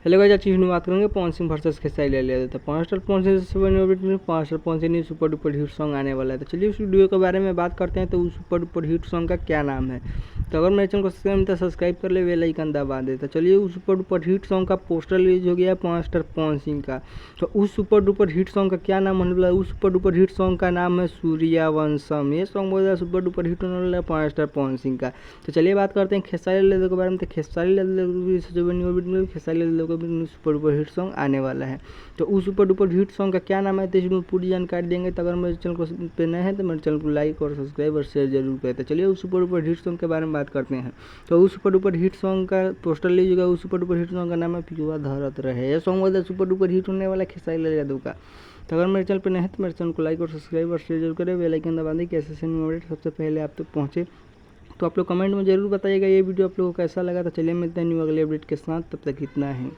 Hello guys, आज की बात करेंगे पवन सिंह वर्सेस खेसारी लाल यादव। तो पवन स्टार पवन सिंह से Pawan star Pawan Singh super duper hit song आने वाला है। तो चलिए उस वीडियो के बारे में बात करते हैं। तो उस सुपर डुपर हिट सॉन्ग का क्या नाम है। तो अगर मेरे चैनल को सब्सक्राइब कर ले, बेल आइकन दबा दे। तो चलिए उस सुपर डुपर हिट सॉन्ग का पोस्टर रिलीज हो गया है पवन स्टार पवन सिंह का। तो उस सुपर डुपर हिट सॉन्ग का क्या नाम होने वाला है। उस सुपर डुपर हिट सॉन्ग का नाम है सूर्यवंशम। ये सॉन्ग बहुत ज़्यादा सुपर डुपर हिट होने वाला है पवन स्टार पवन सिंह का। तो चलिए बात करते हैं खेसारी लाल यादव के बारे में। तो खेसारी लाल यादव खेसारी लाल यादव का सुपर डुपर हिट सॉन्ग आने वाला है। तो उस सुपर डुपर हिट सॉन्ग का क्या नाम है, तो इसमें पूरी जानकारी देंगे। तो अगर मेरे चैनल को पे नए हैं तो मेरे चैनल को लाइक और सब्सक्राइब और शेयर जरूर करें। तो चलिए उस सुपर डुपर हिट सॉन्ग के बारे में बात करते हैं। तो उस सुपर डुपर हिट सॉन्ग का पोस्टर लीजिएगा। उस सुपर डुपर हिट सॉन्ग का नाम है पियुआ धरत रहे। यह सॉन्ग वाला सुपर डुपर हिट होने वाला है खेसारी लाल यादव का। तो अगर मेरे चैनल पर नए हैं तो मेरे चैनल को लाइक और सब्सक्राइब और शेयर जरूर करें। बेल आइकन दबा दें कि ऐसे न्यू अपडेट सबसे पहले आप तक पहुँचे। तो आप लोग कमेंट में ज़रूर बताइएगा ये वीडियो आप लोगों को कैसा लगा। तो चलिए मिलते हैं न्यू अगले अपडेट के साथ, तब तक इतना है।